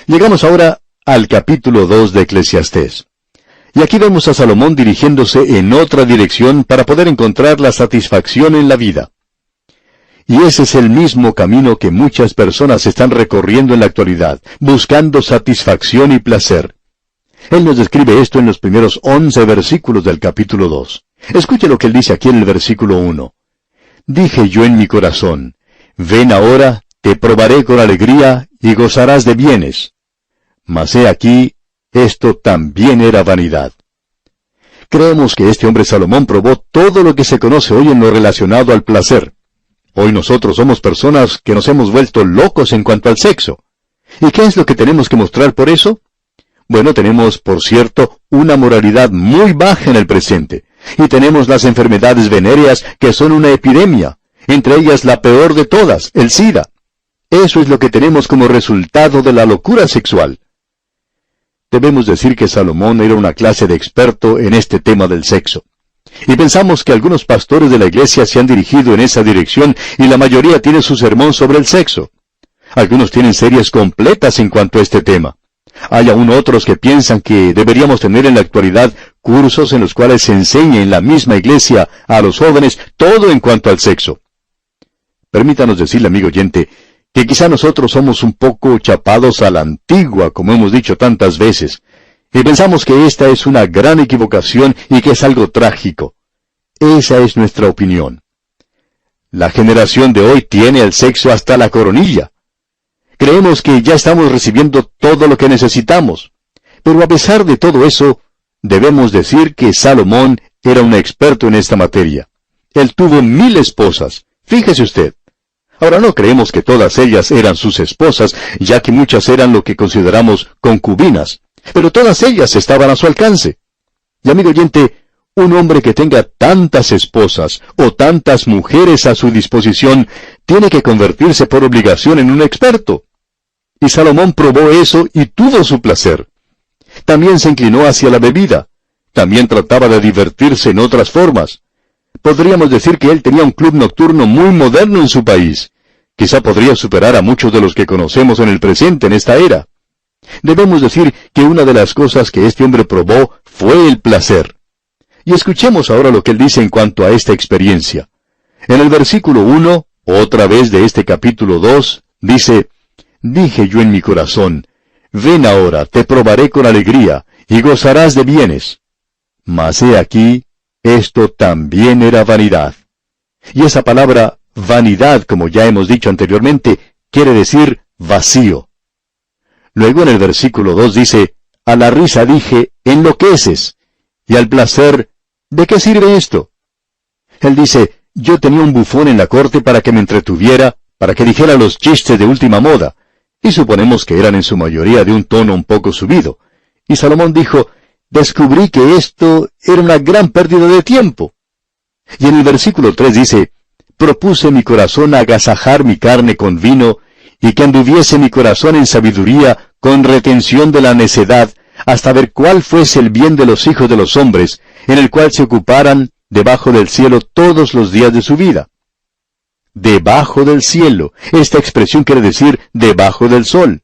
Llegamos ahora al capítulo 2 de Eclesiastés. Y aquí vemos a Salomón dirigiéndose en otra dirección para poder encontrar la satisfacción en la vida. Y ese es el mismo camino que muchas personas están recorriendo en la actualidad, buscando satisfacción y placer. Él nos describe esto en los primeros 11 versículos del capítulo 2. Escuche lo que él dice aquí en el versículo 1. Dije yo en mi corazón, ven ahora, te probaré con alegría y gozarás de bienes. Mas he aquí, esto también era vanidad. Creemos que este hombre Salomón probó todo lo que se conoce hoy en lo relacionado al placer. Hoy nosotros somos personas que nos hemos vuelto locos en cuanto al sexo. ¿Y qué es lo que tenemos que mostrar por eso? Bueno, tenemos, por cierto, una moralidad muy baja en el presente. Y tenemos las enfermedades venéreas que son una epidemia, entre ellas la peor de todas, el SIDA. Eso es lo que tenemos como resultado de la locura sexual. Debemos decir que Salomón era una clase de experto en este tema del sexo. Y pensamos que algunos pastores de la iglesia se han dirigido en esa dirección y la mayoría tiene su sermón sobre el sexo. Algunos tienen series completas en cuanto a este tema. Hay aún otros que piensan que deberíamos tener en la actualidad cursos en los cuales se enseñe en la misma iglesia a los jóvenes todo en cuanto al sexo. Permítanos decirle, amigo oyente, que quizá nosotros somos un poco chapados a la antigua, como hemos dicho tantas veces, y pensamos que esta es una gran equivocación y que es algo trágico. Esa es nuestra opinión. La generación de hoy tiene el sexo hasta la coronilla. Creemos que ya estamos recibiendo todo lo que necesitamos. Pero a pesar de todo eso, debemos decir que Salomón era un experto en esta materia. Él tuvo 1000 esposas. Fíjese usted. Ahora no creemos que todas ellas eran sus esposas, ya que muchas eran lo que consideramos concubinas. Pero todas ellas estaban a su alcance. Y amigo oyente, un hombre que tenga tantas esposas o tantas mujeres a su disposición, tiene que convertirse por obligación en un experto. Y Salomón probó eso y tuvo su placer. También se inclinó hacia la bebida. También trataba de divertirse en otras formas. Podríamos decir que él tenía un club nocturno muy moderno en su país. Quizá podría superar a muchos de los que conocemos en el presente en esta era. Debemos decir que una de las cosas que este hombre probó fue el placer. Y escuchemos ahora lo que él dice en cuanto a esta experiencia. En el versículo 1, otra vez de este capítulo 2, dice, dije yo en mi corazón, ven ahora, te probaré con alegría, y gozarás de bienes. Mas he aquí, esto también era vanidad. Y esa palabra, vanidad, como ya hemos dicho anteriormente, quiere decir vacío. Luego en el versículo 2 dice, a la risa dije, enloqueces, y al placer, ¿de qué sirve esto? Él dice, yo tenía un bufón en la corte para que me entretuviera, para que dijera los chistes de última moda, y suponemos que eran en su mayoría de un tono un poco subido. Y Salomón dijo, descubrí que esto era una gran pérdida de tiempo. Y en el versículo 3 dice, propuse mi corazón agasajar mi carne con vino, y que anduviese mi corazón en sabiduría con retención de la necedad, hasta ver cuál fuese el bien de los hijos de los hombres, en el cual se ocuparan debajo del cielo todos los días de su vida. Debajo del cielo. Esta expresión quiere decir debajo del sol.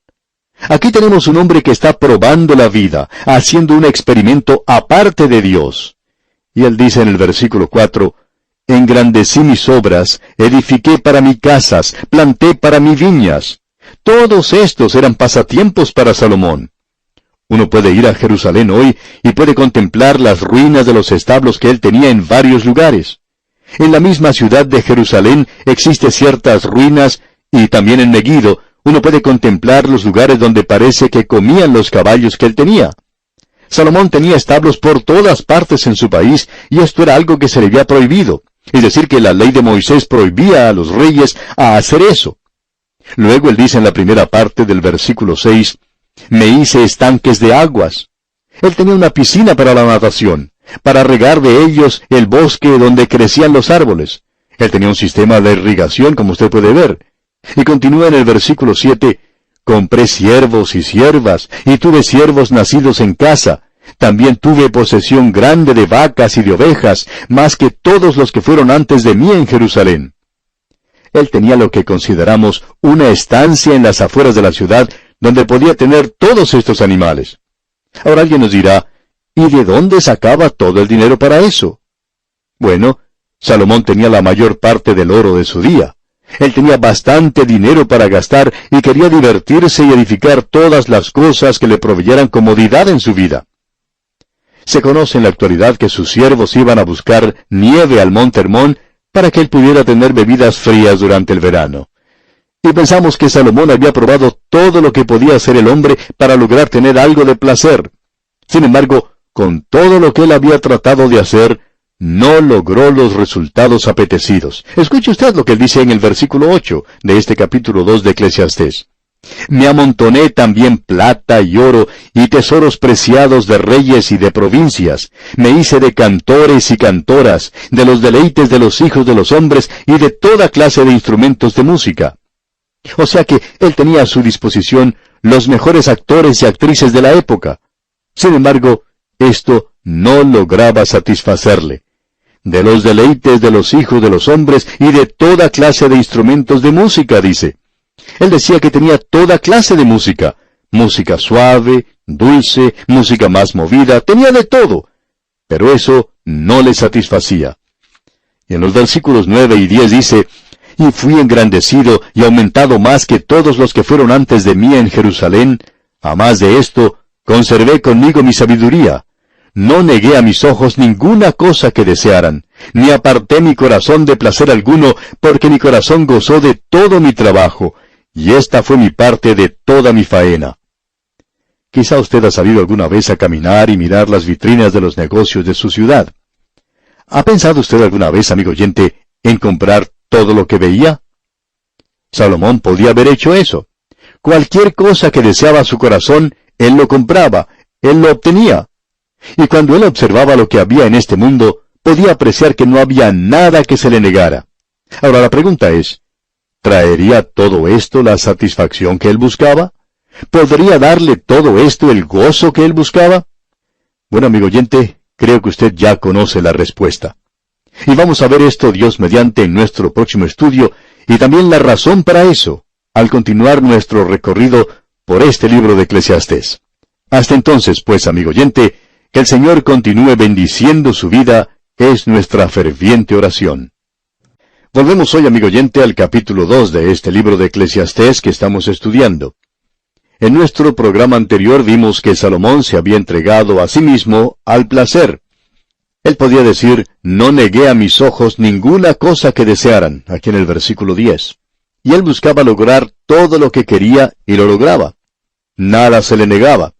Aquí tenemos un hombre que está probando la vida, haciendo un experimento aparte de Dios. Y él dice en el versículo 4, engrandecí mis obras, edifiqué para mí casas, planté para mí viñas. Todos estos eran pasatiempos para Salomón. Uno puede ir a Jerusalén hoy y puede contemplar las ruinas de los establos que él tenía en varios lugares. En la misma ciudad de Jerusalén existen ciertas ruinas y también en Megiddo uno puede contemplar los lugares donde parece que comían los caballos que él tenía. Salomón tenía establos por todas partes en su país y esto era algo que se le había prohibido. Es decir, que la ley de Moisés prohibía a los reyes a hacer eso. Luego él dice en la primera parte del versículo 6, me hice estanques de aguas. Él tenía una piscina para la natación, para regar de ellos el bosque donde crecían los árboles. Él tenía un sistema de irrigación, como usted puede ver. Y continúa en el versículo 7, compré siervos y siervas, y tuve siervos nacidos en casa. También tuve posesión grande de vacas y de ovejas, más que todos los que fueron antes de mí en Jerusalén. Él tenía lo que consideramos una estancia en las afueras de la ciudad, donde podía tener todos estos animales. Ahora alguien nos dirá, ¿y de dónde sacaba todo el dinero para eso? Bueno, Salomón tenía la mayor parte del oro de su día. Él tenía bastante dinero para gastar y quería divertirse y edificar todas las cosas que le proveyeran comodidad en su vida. Se conoce en la actualidad que sus siervos iban a buscar nieve al monte Hermón para que él pudiera tener bebidas frías durante el verano. Y pensamos que Salomón había probado todo lo que podía hacer el hombre para lograr tener algo de placer. Sin embargo, con todo lo que él había tratado de hacer, no logró los resultados apetecidos. Escuche usted lo que él dice en el versículo 8 de este capítulo 2 de Eclesiastés. Me amontoné también plata y oro y tesoros preciados de reyes y de provincias. Me hice de cantores y cantoras, de los deleites de los hijos de los hombres y de toda clase de instrumentos de música. O sea que él tenía a su disposición los mejores actores y actrices de la época. Sin embargo, esto no lograba satisfacerle. De los deleites de los hijos de los hombres y de toda clase de instrumentos de música, dice. Él decía que tenía toda clase de música. Música suave, dulce, música más movida, tenía de todo. Pero eso no le satisfacía. Y en los versículos 9 y 10 dice, y fui engrandecido y aumentado más que todos los que fueron antes de mí en Jerusalén. A más de esto, conservé conmigo mi sabiduría. No negué a mis ojos ninguna cosa que desearan, ni aparté mi corazón de placer alguno, porque mi corazón gozó de todo mi trabajo, y esta fue mi parte de toda mi faena. Quizá usted ha salido alguna vez a caminar y mirar las vitrinas de los negocios de su ciudad. ¿Ha pensado usted alguna vez, amigo oyente, en comprar todo lo que veía? Salomón podía haber hecho eso. Cualquier cosa que deseaba su corazón, él lo compraba, él lo obtenía. Y cuando él observaba lo que había en este mundo, podía apreciar que no había nada que se le negara. Ahora la pregunta es, ¿traería todo esto la satisfacción que él buscaba? ¿Podría darle todo esto el gozo que él buscaba? Bueno, amigo oyente, creo que usted ya conoce la respuesta. Y vamos a ver esto, Dios mediante, en nuestro próximo estudio, y también la razón para eso, al continuar nuestro recorrido por este libro de Eclesiastés. Hasta entonces, pues, amigo oyente, que el Señor continúe bendiciendo su vida, es nuestra ferviente oración. Volvemos hoy, amigo oyente, al capítulo 2 de este libro de Eclesiastés que estamos estudiando. En nuestro programa anterior vimos que Salomón se había entregado a sí mismo al placer. Él podía decir, no negué a mis ojos ninguna cosa que desearan, aquí en el versículo 10. Y él buscaba lograr todo lo que quería y lo lograba. Nada se le negaba.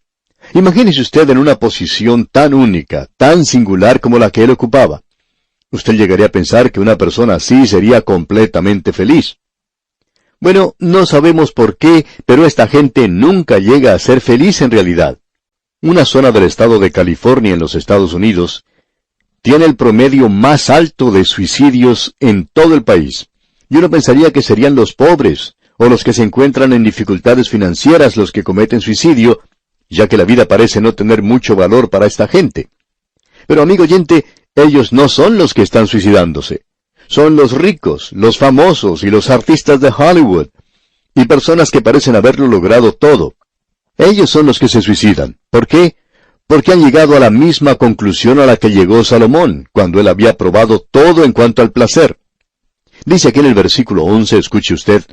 Imagínese usted en una posición tan única, tan singular como la que él ocupaba. Usted llegaría a pensar que una persona así sería completamente feliz. Bueno, no sabemos por qué, pero esta gente nunca llega a ser feliz en realidad. Una zona del estado de California en los Estados Unidos tiene el promedio más alto de suicidios en todo el país. Y uno pensaría que serían los pobres, o los que se encuentran en dificultades financieras los que cometen suicidio, ya que la vida parece no tener mucho valor para esta gente. Pero amigo oyente, ellos no son los que están suicidándose. Son los ricos, los famosos y los artistas de Hollywood, y personas que parecen haberlo logrado todo. Ellos son los que se suicidan. ¿Por qué? Porque han llegado a la misma conclusión a la que llegó Salomón, cuando él había probado todo en cuanto al placer. Dice aquí en el versículo 11, escuche usted,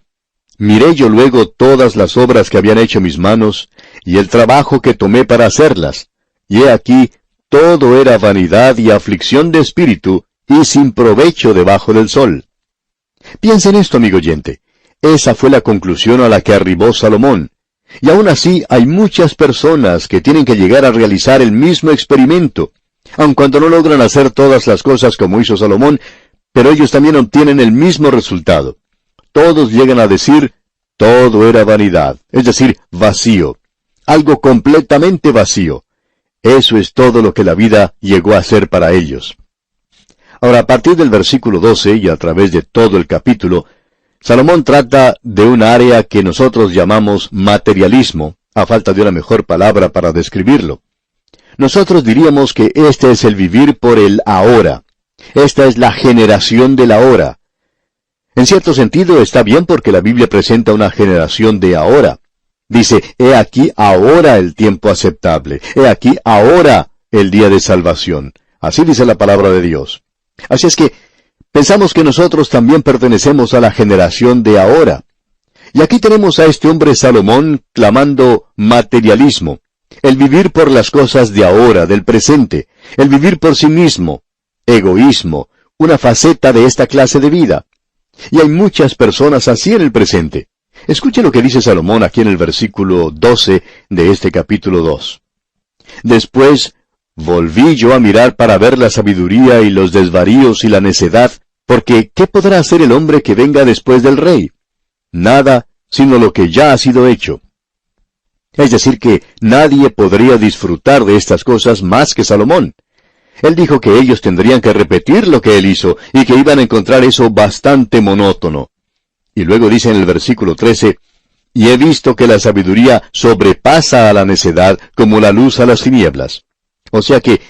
miré yo luego todas las obras que habían hecho mis manos, y el trabajo que tomé para hacerlas, y he aquí, todo era vanidad y aflicción de espíritu, y sin provecho debajo del sol. Piensa en esto, amigo oyente. Esa fue la conclusión a la que arribó Salomón. Y aún así hay muchas personas que tienen que llegar a realizar el mismo experimento, aun cuando no logran hacer todas las cosas como hizo Salomón, pero ellos también obtienen el mismo resultado. Todos llegan a decir, todo era vanidad, es decir, vacío. Algo completamente vacío. Eso es todo lo que la vida llegó a ser para ellos. Ahora, a partir del versículo 12 y a través de todo el capítulo, Salomón trata de un área que nosotros llamamos materialismo, a falta de una mejor palabra para describirlo. Nosotros diríamos que este es el vivir por el ahora. Esta es la generación del ahora. En cierto sentido está bien porque la Biblia presenta una generación de ahora. Dice, he aquí ahora el tiempo aceptable, he aquí ahora el día de salvación. Así dice la palabra de Dios. Así es que pensamos que nosotros también pertenecemos a la generación de ahora. Y aquí tenemos a este hombre Salomón clamando materialismo, el vivir por las cosas de ahora, del presente, el vivir por sí mismo, egoísmo, una faceta de esta clase de vida. Y hay muchas personas así en el presente. Escuche lo que dice Salomón aquí en el versículo 12 de este capítulo 2. Después volví yo a mirar para ver la sabiduría y los desvaríos y la necedad, porque ¿qué podrá hacer el hombre que venga después del rey? Nada, sino lo que ya ha sido hecho. Es decir, que nadie podría disfrutar de estas cosas más que Salomón. Él dijo que ellos tendrían que repetir lo que él hizo, y que iban a encontrar eso bastante monótono. Y luego dice en el versículo 13, y he visto que la sabiduría sobrepasa a la necedad como la luz a las tinieblas. O sea que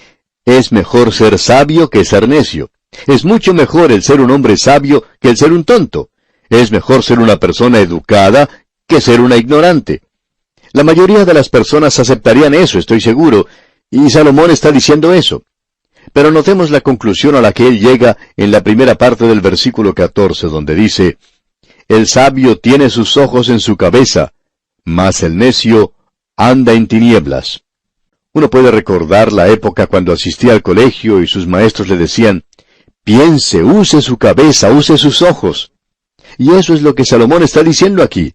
es mejor ser sabio que ser necio. Es mucho mejor el ser un hombre sabio que el ser un tonto. Es mejor ser una persona educada que ser una ignorante. La mayoría de las personas aceptarían eso, estoy seguro, y Salomón está diciendo eso. Pero notemos la conclusión a la que él llega en la primera parte del versículo 14, donde dice, el sabio tiene sus ojos en su cabeza, mas el necio anda en tinieblas. Uno puede recordar la época cuando asistía al colegio y sus maestros le decían, piense, use su cabeza, use sus ojos. Y eso es lo que Salomón está diciendo aquí.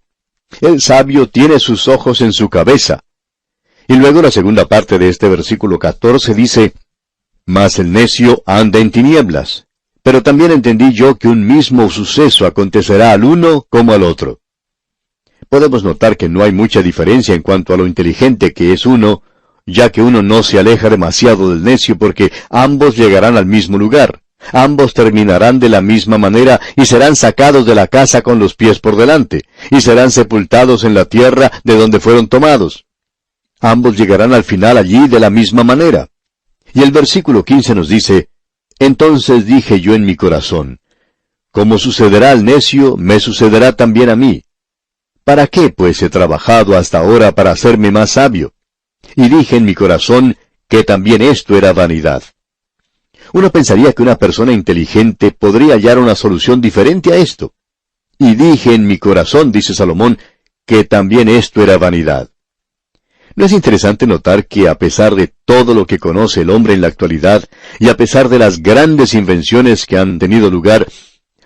El sabio tiene sus ojos en su cabeza. Y luego la segunda parte de este versículo 14 dice, mas el necio anda en tinieblas. Pero también entendí yo que un mismo suceso acontecerá al uno como al otro. Podemos notar que no hay mucha diferencia en cuanto a lo inteligente que es uno, ya que uno no se aleja demasiado del necio porque ambos llegarán al mismo lugar. Ambos terminarán de la misma manera y serán sacados de la casa con los pies por delante, y serán sepultados en la tierra de donde fueron tomados. Ambos llegarán al final allí de la misma manera. Y el versículo 15 nos dice, entonces dije yo en mi corazón, como sucederá al necio, me sucederá también a mí. ¿Para qué, pues, he trabajado hasta ahora para hacerme más sabio? Y dije en mi corazón que también esto era vanidad. Uno pensaría que una persona inteligente podría hallar una solución diferente a esto. Y dije en mi corazón, dice Salomón, que también esto era vanidad. ¿No es interesante notar que a pesar de todo lo que conoce el hombre en la actualidad, y a pesar de las grandes invenciones que han tenido lugar,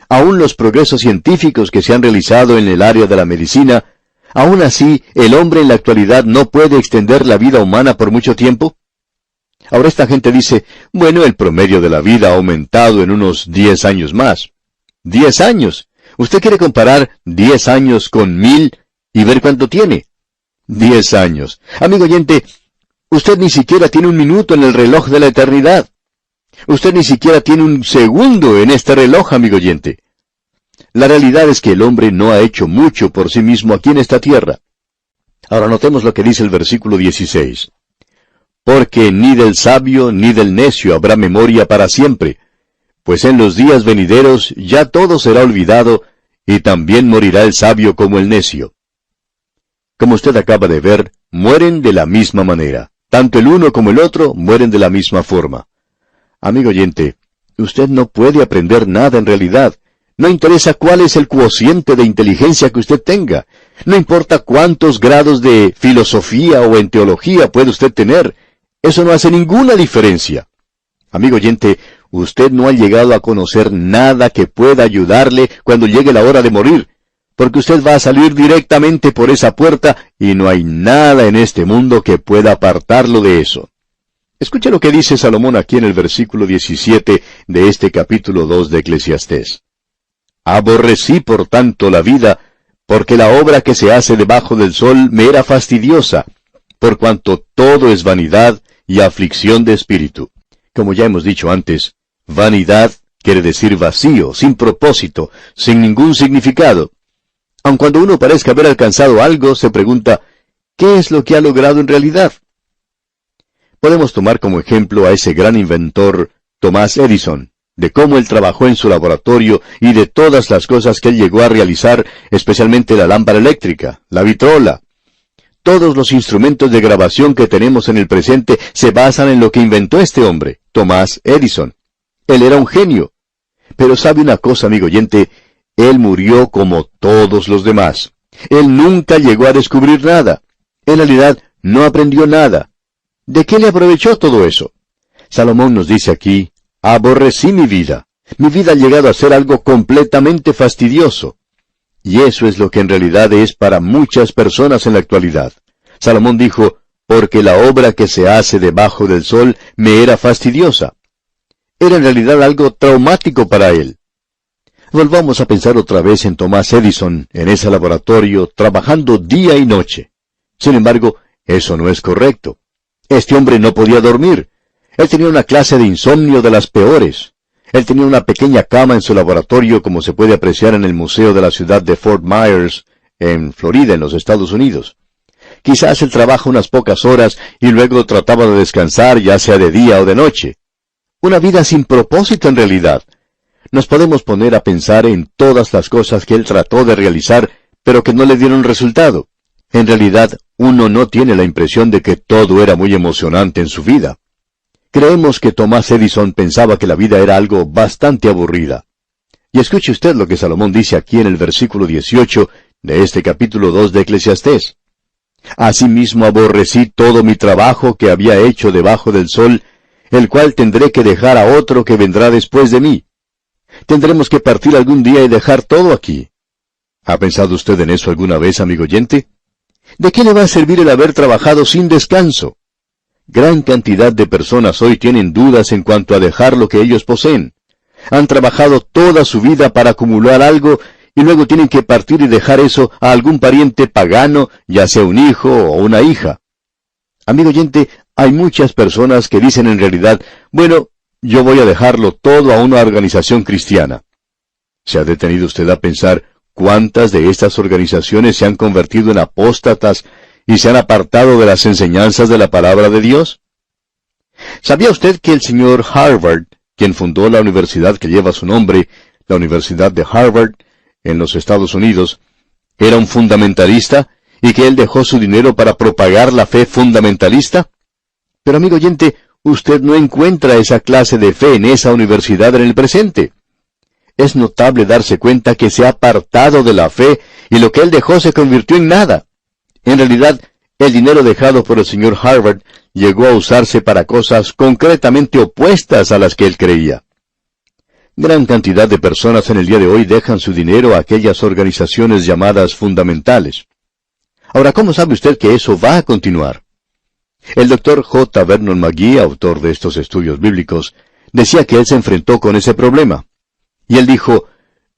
aún los progresos científicos que se han realizado en el área de la medicina, aún así el hombre en la actualidad no puede extender la vida humana por mucho tiempo? Ahora esta gente dice, bueno, el promedio de la vida ha aumentado en unos 10 años más. 10 años. ¿Usted quiere comparar 10 años con 1000 y ver cuánto tiene? 10 años. Amigo oyente, usted ni siquiera tiene un minuto en el reloj de la eternidad. Usted ni siquiera tiene un segundo en este reloj, amigo oyente. La realidad es que el hombre no ha hecho mucho por sí mismo aquí en esta tierra. Ahora notemos lo que dice el versículo 16. Porque ni del sabio ni del necio habrá memoria para siempre, pues en los días venideros ya todo será olvidado, y también morirá el sabio como el necio. Como usted acaba de ver, mueren de la misma manera. Tanto el uno como el otro mueren de la misma forma. Amigo oyente, usted no puede aprender nada en realidad. No interesa cuál es el cociente de inteligencia que usted tenga. No importa cuántos grados de filosofía o en teología puede usted tener. Eso no hace ninguna diferencia. Amigo oyente, usted no ha llegado a conocer nada que pueda ayudarle cuando llegue la hora de morir, porque usted va a salir directamente por esa puerta y no hay nada en este mundo que pueda apartarlo de eso. Escuche lo que dice Salomón aquí en el versículo 17 de este capítulo 2 de Eclesiastés. Aborrecí por tanto la vida, porque la obra que se hace debajo del sol me era fastidiosa, por cuanto todo es vanidad y aflicción de espíritu. Como ya hemos dicho antes, vanidad quiere decir vacío, sin propósito, sin ningún significado. Aun cuando uno parezca haber alcanzado algo, se pregunta, ¿qué es lo que ha logrado en realidad? Podemos tomar como ejemplo a ese gran inventor, Thomas Edison, de cómo él trabajó en su laboratorio y de todas las cosas que él llegó a realizar, especialmente la lámpara eléctrica, la vitrola. Todos los instrumentos de grabación que tenemos en el presente se basan en lo que inventó este hombre, Thomas Edison. Él era un genio. Pero sabe una cosa, amigo oyente, él murió como todos los demás. Él nunca llegó a descubrir nada. En realidad, no aprendió nada. ¿De qué le aprovechó todo eso? Salomón nos dice aquí, aborrecí mi vida. Mi vida ha llegado a ser algo completamente fastidioso. Y eso es lo que en realidad es para muchas personas en la actualidad. Salomón dijo, porque la obra que se hace debajo del sol me era fastidiosa. Era en realidad algo traumático para él. Volvamos a pensar otra vez en Thomas Edison, en ese laboratorio, trabajando día y noche. Sin embargo, eso no es correcto. Este hombre no podía dormir. Él tenía una clase de insomnio de las peores. Él tenía una pequeña cama en su laboratorio, como se puede apreciar en el museo de la ciudad de Fort Myers, en Florida, en los Estados Unidos. Quizás él trabaja unas pocas horas y luego trataba de descansar, ya sea de día o de noche. Una vida sin propósito en realidad. Nos podemos poner a pensar en todas las cosas que él trató de realizar, pero que no le dieron resultado. En realidad, uno no tiene la impresión de que todo era muy emocionante en su vida. Creemos que Thomas Edison pensaba que la vida era algo bastante aburrida. Y escuche usted lo que Salomón dice aquí en el versículo 18 de este capítulo 2 de Eclesiastés. Asimismo aborrecí todo mi trabajo que había hecho debajo del sol, el cual tendré que dejar a otro que vendrá después de mí. Tendremos que partir algún día y dejar todo aquí. ¿Ha pensado usted en eso alguna vez, amigo oyente? ¿De qué le va a servir el haber trabajado sin descanso? Gran cantidad de personas hoy tienen dudas en cuanto a dejar lo que ellos poseen. Han trabajado toda su vida para acumular algo y luego tienen que partir y dejar eso a algún pariente pagano, ya sea un hijo o una hija. Amigo oyente, hay muchas personas que dicen en realidad, bueno, yo voy a dejarlo todo a una organización cristiana. ¿Se ha detenido usted a pensar cuántas de estas organizaciones se han convertido en apóstatas y se han apartado de las enseñanzas de la palabra de Dios? ¿Sabía usted que el señor Harvard, quien fundó la universidad que lleva su nombre, la Universidad de Harvard, en los Estados Unidos, era un fundamentalista y que él dejó su dinero para propagar la fe fundamentalista? Pero amigo oyente, usted no encuentra esa clase de fe en esa universidad en el presente. Es notable darse cuenta que se ha apartado de la fe y lo que él dejó se convirtió en nada. En realidad, el dinero dejado por el señor Harvard llegó a usarse para cosas concretamente opuestas a las que él creía. Gran cantidad de personas en el día de hoy dejan su dinero a aquellas organizaciones llamadas fundamentales. Ahora, ¿cómo sabe usted que eso va a continuar? El Dr. J. Vernon McGee, autor de estos estudios bíblicos, decía que él se enfrentó con ese problema. Y él dijo,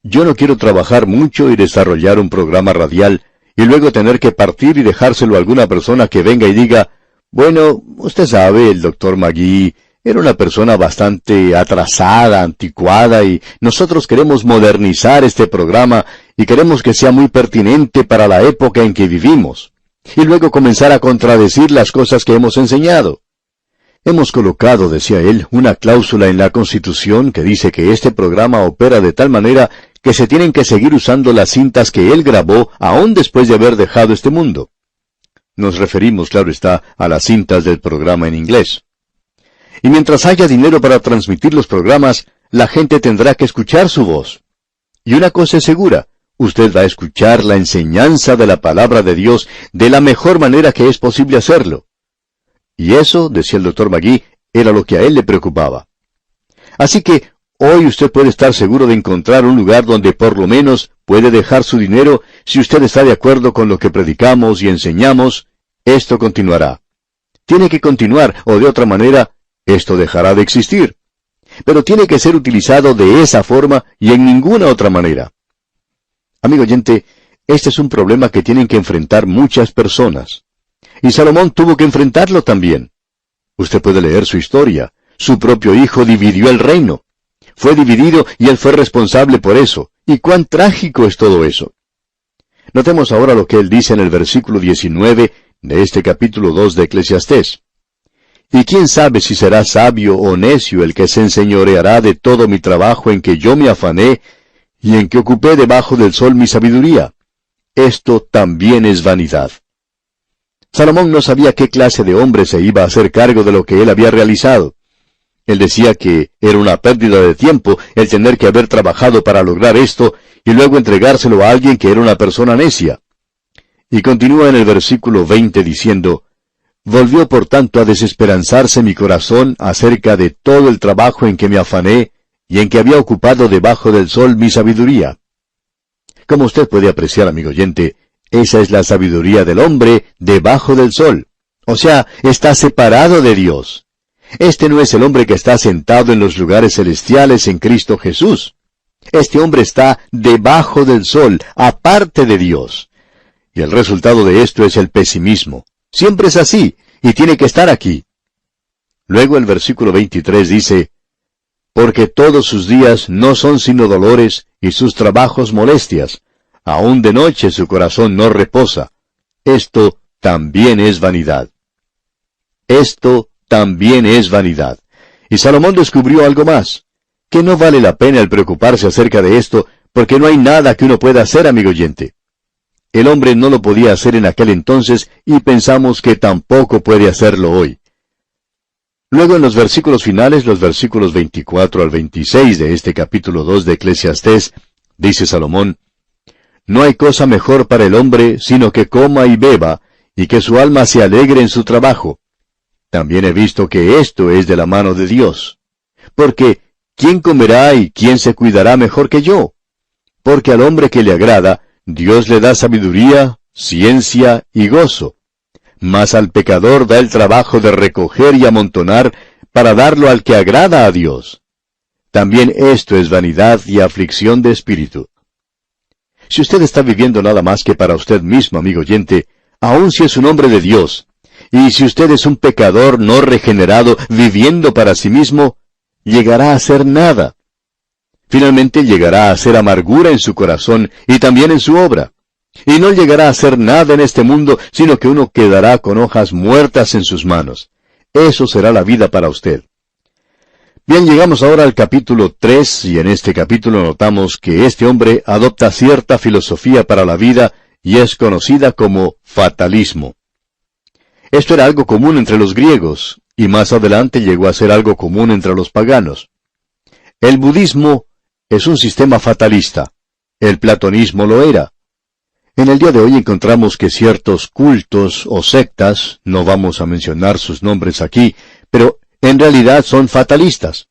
yo no quiero trabajar mucho y desarrollar un programa radial, y luego tener que partir y dejárselo a alguna persona que venga y diga, bueno, usted sabe, el Dr. McGee era una persona bastante atrasada, anticuada, y nosotros queremos modernizar este programa y queremos que sea muy pertinente para la época en que vivimos. Y luego comenzar a contradecir las cosas que hemos enseñado. Hemos colocado, decía él, una cláusula en la Constitución que dice que este programa opera de tal manera que se tienen que seguir usando las cintas que él grabó aún después de haber dejado este mundo. Nos referimos, claro está, a las cintas del programa en inglés. Y mientras haya dinero para transmitir los programas, la gente tendrá que escuchar su voz. Y una cosa es segura, usted va a escuchar la enseñanza de la palabra de Dios de la mejor manera que es posible hacerlo. Y eso, decía el Dr. McGee, era lo que a él le preocupaba. Así que hoy usted puede estar seguro de encontrar un lugar donde por lo menos puede dejar su dinero si usted está de acuerdo con lo que predicamos y enseñamos. Esto continuará. Tiene que continuar, o de otra manera, esto dejará de existir. Pero tiene que ser utilizado de esa forma y en ninguna otra manera. Amigo oyente, este es un problema que tienen que enfrentar muchas personas. Y Salomón tuvo que enfrentarlo también. Usted puede leer su historia. Su propio hijo dividió el reino. Fue dividido y él fue responsable por eso. ¿Y cuán trágico es todo eso? Notemos ahora lo que él dice en el versículo 19 de este capítulo 2 de Eclesiastés. Y quién sabe si será sabio o necio el que se enseñoreará de todo mi trabajo en que yo me afané y en que ocupé debajo del sol mi sabiduría. Esto también es vanidad. Salomón no sabía qué clase de hombre se iba a hacer cargo de lo que él había realizado. Él decía que era una pérdida de tiempo el tener que haber trabajado para lograr esto y luego entregárselo a alguien que era una persona necia. Y continúa en el versículo 20 diciendo, «Volvió por tanto a desesperanzarse mi corazón acerca de todo el trabajo en que me afané y en que había ocupado debajo del sol mi sabiduría». Como usted puede apreciar, amigo oyente, esa es la sabiduría del hombre debajo del sol. O sea, está separado de Dios. Este no es el hombre que está sentado en los lugares celestiales en Cristo Jesús. Este hombre está debajo del sol, aparte de Dios. Y el resultado de esto es el pesimismo. Siempre es así, y tiene que estar aquí. Luego el versículo 23 dice, «Porque todos sus días no son sino dolores, y sus trabajos molestias. Aún de noche su corazón no reposa. Esto también es vanidad». Esto también es vanidad. Y Salomón descubrió algo más, que no vale la pena el preocuparse acerca de esto, porque no hay nada que uno pueda hacer, amigo oyente. El hombre no lo podía hacer en aquel entonces, y pensamos que tampoco puede hacerlo hoy. Luego en los versículos finales, los versículos 24 al 26 de este capítulo 2 de Eclesiastés, dice Salomón, «No hay cosa mejor para el hombre, sino que coma y beba, y que su alma se alegre en su trabajo. También he visto que esto es de la mano de Dios. Porque, ¿quién comerá y quién se cuidará mejor que yo? Porque al hombre que le agrada, Dios le da sabiduría, ciencia y gozo. Mas al pecador da el trabajo de recoger y amontonar para darlo al que agrada a Dios. También esto es vanidad y aflicción de espíritu». Si usted está viviendo nada más que para usted mismo, amigo oyente, aun si es un hombre de Dios, y si usted es un pecador no regenerado viviendo para sí mismo, llegará a ser nada. Finalmente llegará a ser amargura en su corazón y también en su obra. Y no llegará a ser nada en este mundo, sino que uno quedará con hojas muertas en sus manos. Eso será la vida para usted. Bien, llegamos ahora al capítulo 3, y en este capítulo notamos que este hombre adopta cierta filosofía para la vida, y es conocida como fatalismo. Esto era algo común entre los griegos, y más adelante llegó a ser algo común entre los paganos. El budismo es un sistema fatalista. El platonismo lo era. En el día de hoy encontramos que ciertos cultos o sectas, no vamos a mencionar sus nombres aquí, pero en realidad son fatalistas.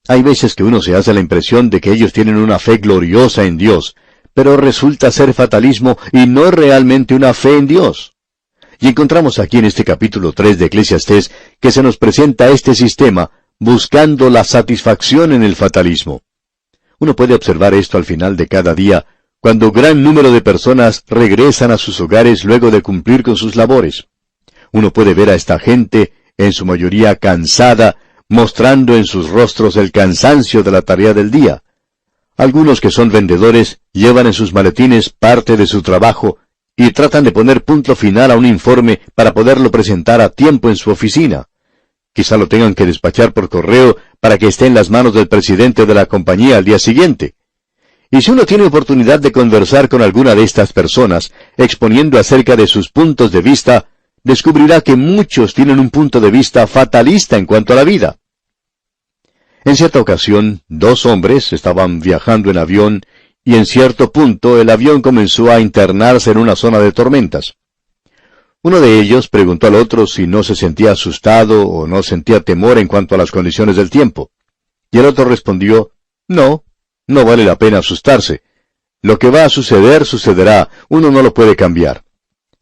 Hay veces que uno se hace la impresión de que ellos tienen una fe gloriosa en Dios, pero resulta ser fatalismo y no realmente una fe en Dios. Y encontramos aquí en este capítulo 3 de Eclesiastés que se nos presenta este sistema buscando la satisfacción en el fatalismo. Uno puede observar esto al final de cada día, cuando gran número de personas regresan a sus hogares luego de cumplir con sus labores. Uno puede ver a esta gente, en su mayoría cansada, mostrando en sus rostros el cansancio de la tarea del día. Algunos que son vendedores llevan en sus maletines parte de su trabajo y tratan de poner punto final a un informe para poderlo presentar a tiempo en su oficina. Quizá lo tengan que despachar por correo para que esté en las manos del presidente de la compañía al día siguiente. Y si uno tiene oportunidad de conversar con alguna de estas personas, exponiendo acerca de sus puntos de vista, descubrirá que muchos tienen un punto de vista fatalista en cuanto a la vida. En cierta ocasión, dos hombres estaban viajando en avión, y en cierto punto el avión comenzó a internarse en una zona de tormentas. Uno de ellos preguntó al otro si no se sentía asustado o no sentía temor en cuanto a las condiciones del tiempo. Y el otro respondió, no vale la pena asustarse. Lo que va a suceder, sucederá. Uno no lo puede cambiar.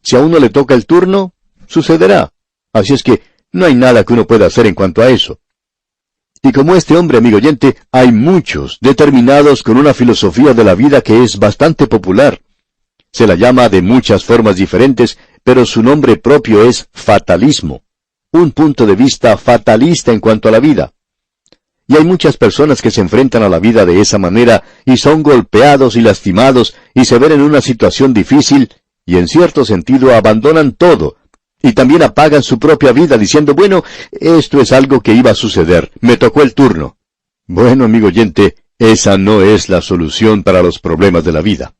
Si a uno le toca el turno, sucederá. Así es que no hay nada que uno pueda hacer en cuanto a eso. Y como este hombre, amigo oyente, hay muchos determinados con una filosofía de la vida que es bastante popular. Se la llama de muchas formas diferentes, pero su nombre propio es fatalismo. Un punto de vista fatalista en cuanto a la vida. Y hay muchas personas que se enfrentan a la vida de esa manera y son golpeados y lastimados y se ven en una situación difícil y en cierto sentido abandonan todo. Y también apagan su propia vida diciendo, bueno, esto es algo que iba a suceder, me tocó el turno. Bueno, amigo oyente, esa no es la solución para los problemas de la vida.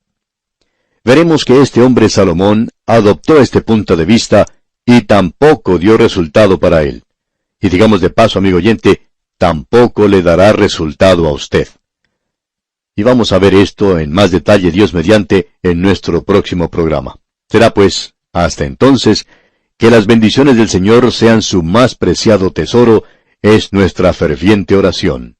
Veremos que este hombre Salomón adoptó este punto de vista y tampoco dio resultado para él. Y digamos de paso, amigo oyente, tampoco le dará resultado a usted. Y vamos a ver esto en más detalle, Dios mediante, en nuestro próximo programa. Será pues, hasta entonces, que las bendiciones del Señor sean su más preciado tesoro, es nuestra ferviente oración.